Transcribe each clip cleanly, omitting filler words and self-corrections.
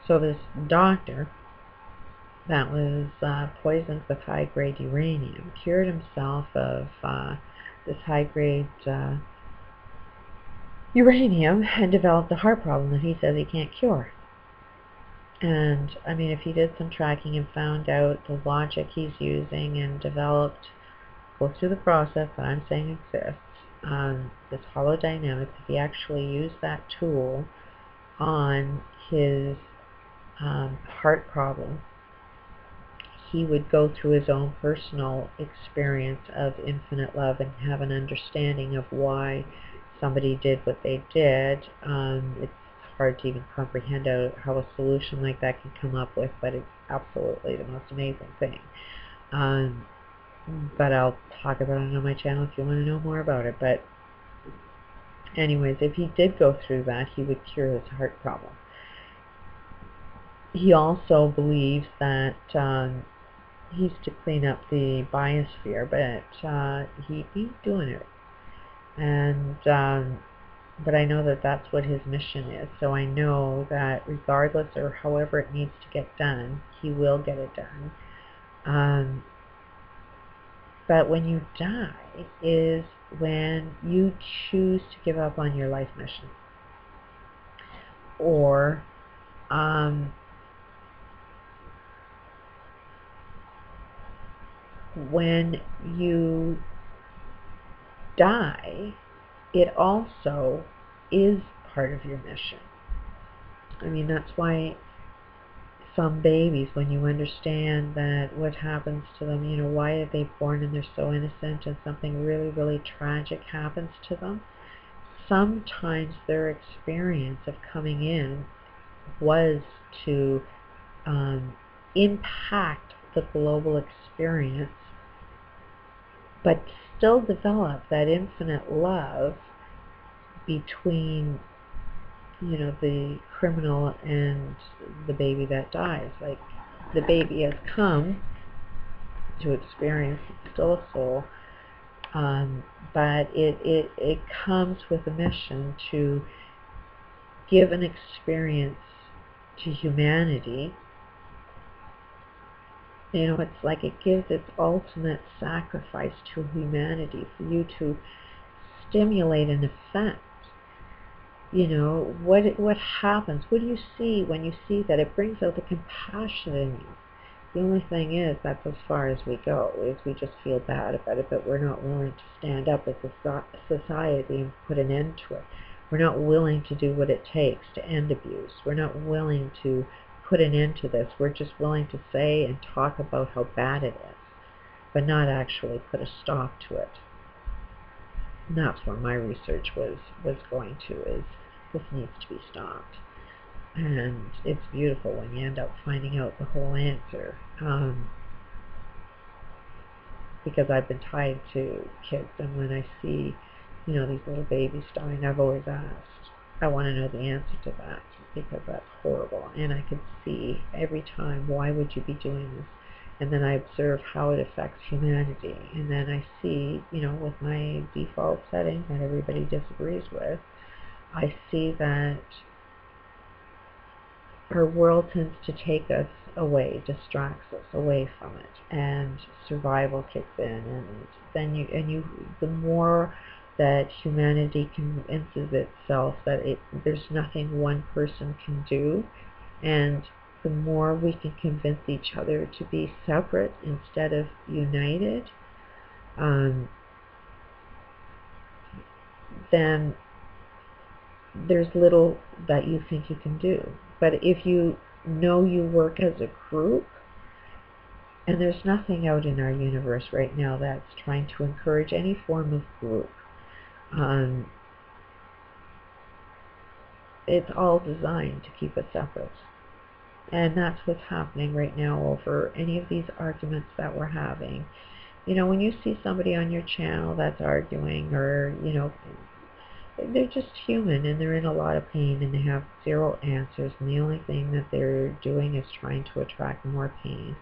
So this doctor that was poisoned with high-grade uranium cured himself of this high-grade uranium and developed a heart problem that he says he can't cure. And I mean, if he did some tracking and found out the logic he's using and developed, go through the process that I'm saying exists, this holodynamics, if he actually used that tool on his heart problem, he would go through his own personal experience of infinite love and have an understanding of why somebody did what they did. It's hard to even comprehend how a solution like that can come up with, but it's absolutely the most amazing thing. But I'll talk about it on my channel if you want to know more about it. But anyways, if he did go through that, he would cure his heart problem. He also believes that he's to clean up the biosphere, but he ain't doing it. And but I know that that's what his mission is. So I know that regardless or however it needs to get done, he will get it done. But when you die is when you choose to give up on your life mission. Or when you die, it also is part of your mission. I mean, that's why some babies, when you understand that what happens to them, you know, why are they born and they're so innocent and something really, really tragic happens to them, sometimes their experience of coming in was to impact the global experience, but still develop that infinite love between, you know, the criminal and the baby that dies. Like, the baby has come to experience, it's still a soul, but it comes with a mission to give an experience to humanity. You know, it's like it gives its ultimate sacrifice to humanity for you to stimulate an effect. You know, what happens? What do you see when you see that? It brings out the compassion in you. The only thing is, that's as far as we go, is we just feel bad about it, but we're not willing to stand up as a society and put an end to it. We're not willing to do what it takes to end abuse. We're not willing to put an end to this. We're just willing to say and talk about how bad it is, but not actually put a stop to it. And that's where my research was going to, is this needs to be stopped. And it's beautiful when you end up finding out the whole answer. Because I've been tied to kids, and when I see, you know, these little babies dying, I've always asked, I want to know the answer to that, because that's horrible. And I can see every time, why would you be doing this? And then I observe how it affects humanity. And then I see, you know, with my default setting that everybody disagrees with, I see that our world tends to take us away, distracts us away from it, and survival kicks in. And then the more that humanity convinces itself that there's nothing one person can do, and the more we can convince each other to be separate instead of united, then there's little that you think you can do. But if you know you work as a group, and there's nothing out in our universe right now that's trying to encourage any form of group, it's all designed to keep us separate. And that's what's happening right now over any of these arguments that we're having. You know, when you see somebody on your channel that's arguing, or, you know, they're just human and they're in a lot of pain and they have zero answers, and the only thing that they're doing is trying to attract more pain.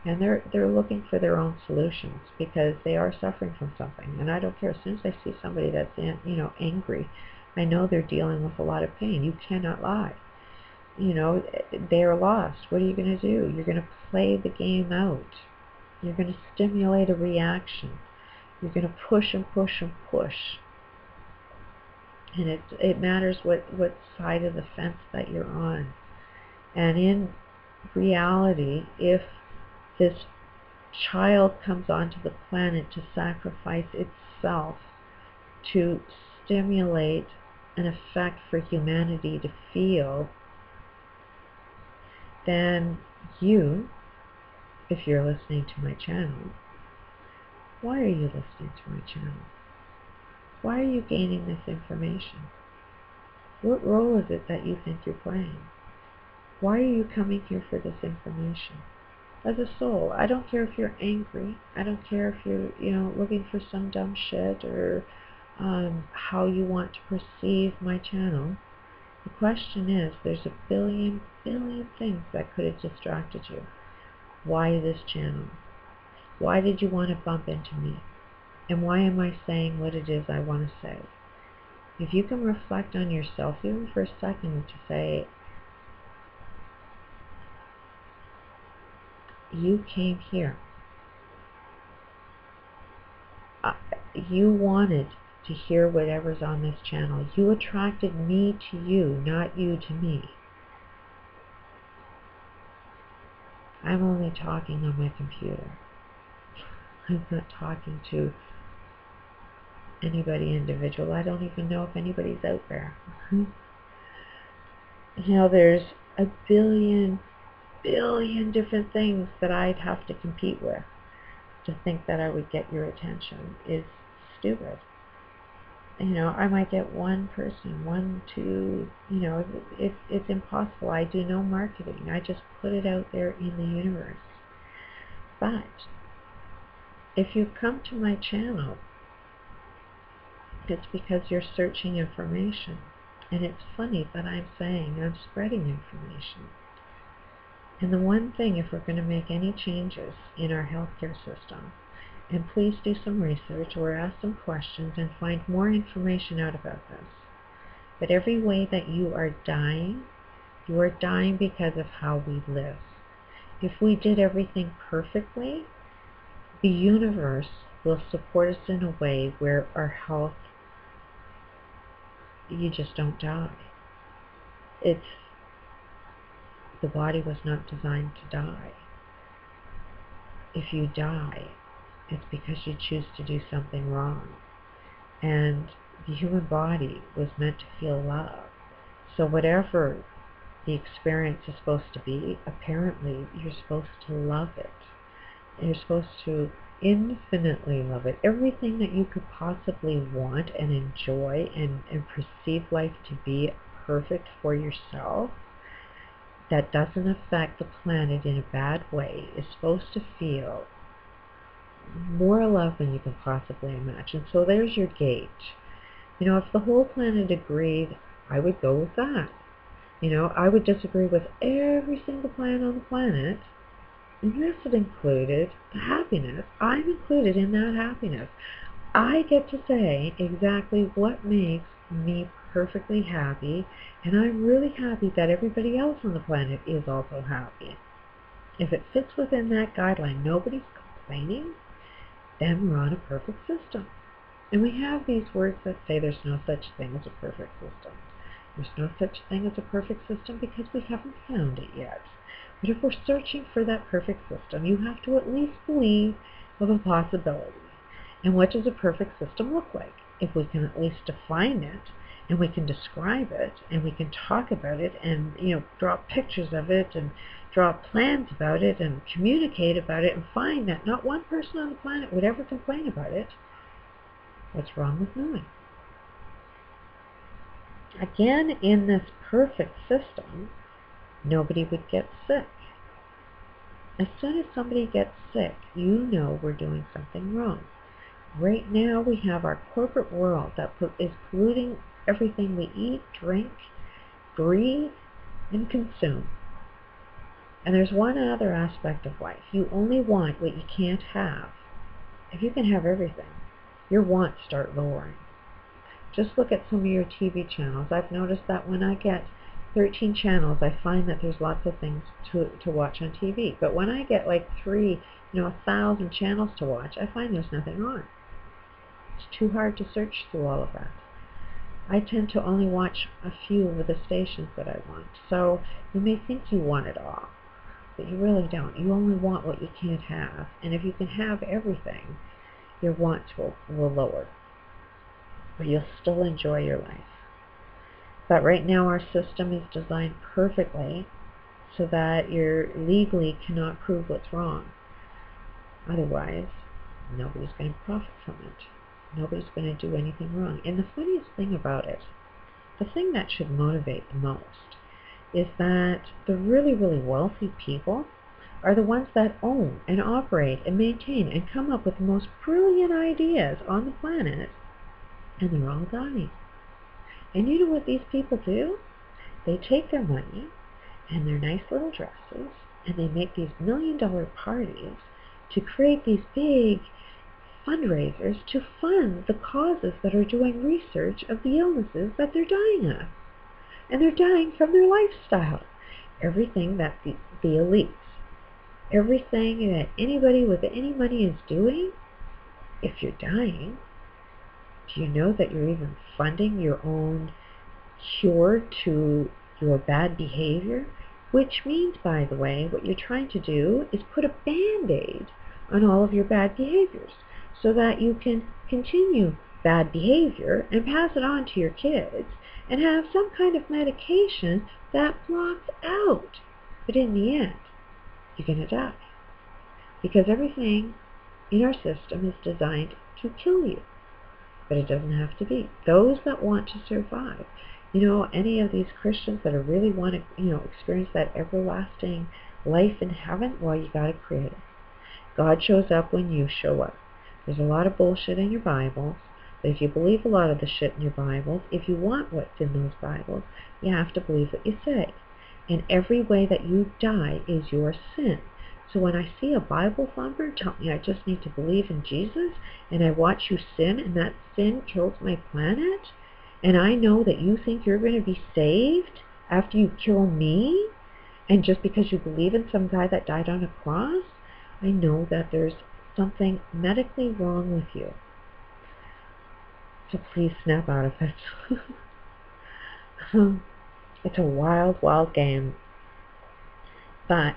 And they're looking for their own solutions because they are suffering from something. And I don't care. As soon as I see somebody that's, you know, angry, I know they're dealing with a lot of pain. You cannot lie. they're lost. What are you going to do? You're going to play the game out. You're going to stimulate a reaction. You're going to push and push and push. And it matters what side of the fence that you're on. And in reality, if this child comes onto the planet to sacrifice itself to stimulate an effect for humanity to feel, then you, if you're listening to my channel, why are you listening to my channel? Why are you gaining this information? What role is it that you think you're playing? Why are you coming here for this information? As a soul, I don't care if you're angry. I don't care if you're, looking for some dumb shit or how you want to perceive my channel. The question is, there's a billion things that could have distracted you. Why this channel? Why did you want to bump into me? And why am I saying what it is I want to say? If you can reflect on yourself even for a second to say, you came here. You wanted to hear whatever's on this channel. You attracted me to you, not you to me. I'm only talking on my computer. I'm not talking to anybody individual. I don't even know if anybody's out there. There's a billion different things that I'd have to compete with. To think that I would get your attention is stupid. I might get one person, one, two, it's impossible. I do no marketing. I just put it out there in the universe. But if you come to my channel, it's because you're searching information. And it's funny that I'm saying I'm spreading information. And the one thing, if we're going to make any changes in our healthcare system, and please do some research or ask some questions and find more information out about this. But every way that you are dying because of how we live. If we did everything perfectly, the universe will support us in a way where our health, you just don't die. The body was not designed to die. If you die, it's because you choose to do something wrong. And the human body was meant to feel love. So whatever the experience is supposed to be, apparently you're supposed to love it. You're supposed to infinitely love it. Everything that you could possibly want and enjoy and perceive life to be perfect for yourself, that doesn't affect the planet in a bad way, is supposed to feel more love than you can possibly imagine. So there's your gauge. If the whole planet agreed, I would go with that. I would disagree with every single planet on the planet, and yes, it included happiness. I'm included in that happiness. I get to say exactly what makes me perfectly happy, and I'm really happy that everybody else on the planet is also happy. If it fits within that guideline, nobody's complaining, then we're on a perfect system. And we have these words that say there's no such thing as a perfect system. There's no such thing as a perfect system because we haven't found it yet. But if we're searching for that perfect system, you have to at least believe of a possibility. And what does a perfect system look like? If we can at least define it, and we can describe it, and we can talk about it, and draw pictures of it, and draw plans about it, and communicate about it, and find that not one person on the planet would ever complain about it, what's wrong with knowing? Again, in this perfect system, nobody would get sick. As soon as somebody gets sick, you know we're doing something wrong. Right now, we have our corporate world that is polluting everything we eat, drink, breathe, and consume. And there's one other aspect of life. You only want what you can't have. If you can have everything, your wants start lowering. Just look at some of your TV channels. I've noticed that when I get 13 channels, I find that there's lots of things to watch on TV. But when I get like 1,000 channels to watch, I find there's nothing on. It's too hard to search through all of that. I tend to only watch a few of the stations that I want. So you may think you want it all, but you really don't. You only want what you can't have. And if you can have everything, your wants will lower. But you'll still enjoy your life. But right now our system is designed perfectly so that you legally cannot prove what's wrong. Otherwise, nobody's going to profit from it. Nobody's going to do anything wrong. And the funniest thing about it, the thing that should motivate the most, is that the really, really wealthy people are the ones that own and operate and maintain and come up with the most brilliant ideas on the planet, and they're all dying. And you know what these people do? They take their money and their nice little dresses, and they make these $1,000,000 parties to create these big fundraisers to fund the causes that are doing research of the illnesses that they're dying of. And they're dying from their lifestyle. Everything that the elites, everything that anybody with any money is doing, if you're dying, do you know that you're even funding your own cure to your bad behavior? Which means, by the way, what you're trying to do is put a Band-Aid on all of your bad behaviors so that you can continue bad behavior and pass it on to your kids and have some kind of medication that blocks out. But in the end, you're going to die. Because everything in our system is designed to kill you. But it doesn't have to be. Those that want to survive, any of these Christians that really want to, experience that everlasting life in heaven, well, you got to create it. God shows up when you show up. There's a lot of bullshit in your Bibles, but if you believe a lot of the shit in your Bibles, if you want what's in those Bibles, you have to believe what you say. And every way that you die is your sin. So when I see a Bible thumper tell me I just need to believe in Jesus, and I watch you sin, and that sin kills my planet, and I know that you think you're going to be saved after you kill me, and just because you believe in some guy that died on a cross, I know that there's something medically wrong with you. So please snap out of it. It's a wild, wild game. But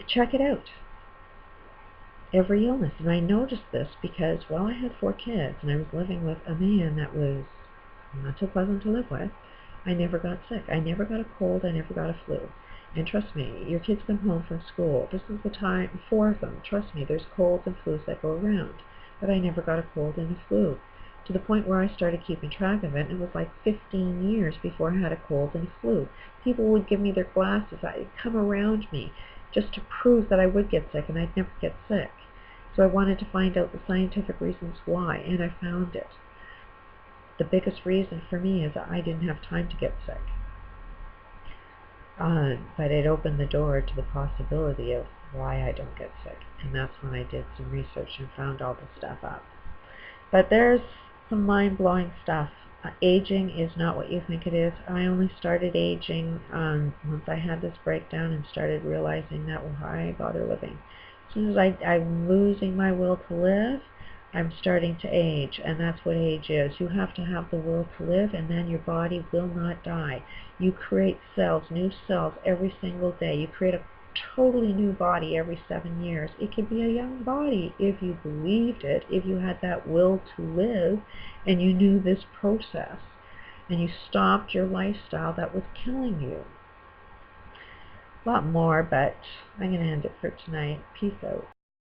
check it out. Every illness. And I noticed this because, I had 4 kids and I was living with a man that was not so pleasant to live with. I never got sick. I never got a cold. I never got a flu. And trust me, your kids come home from school. This is the time, 4 of them. Trust me, there's colds and flus that go around. But I never got a cold and a flu. To the point where I started keeping track of it, and it was like 15 years before I had a cold and a flu. People would give me their glasses. They'd come around me just to prove that I would get sick, and I'd never get sick. So I wanted to find out the scientific reasons why, and I found it. The biggest reason for me is that I didn't have time to get sick. But it opened the door to the possibility of why I don't get sick. And that's when I did some research and found all this stuff out. But there's some mind-blowing stuff. Aging is not what you think it is. I only started aging once I had this breakdown and started realizing that, why bother living? As soon as I'm losing my will to live, I'm starting to age, and that's what age is. You have to have the will to live, and then your body will not die. You create cells, new cells, every single day. You create a totally new body every 7 years. It could be a young body if you believed it, if you had that will to live, and you knew this process, and you stopped your lifestyle that was killing you. A lot more, but I'm going to end it for tonight. Peace out.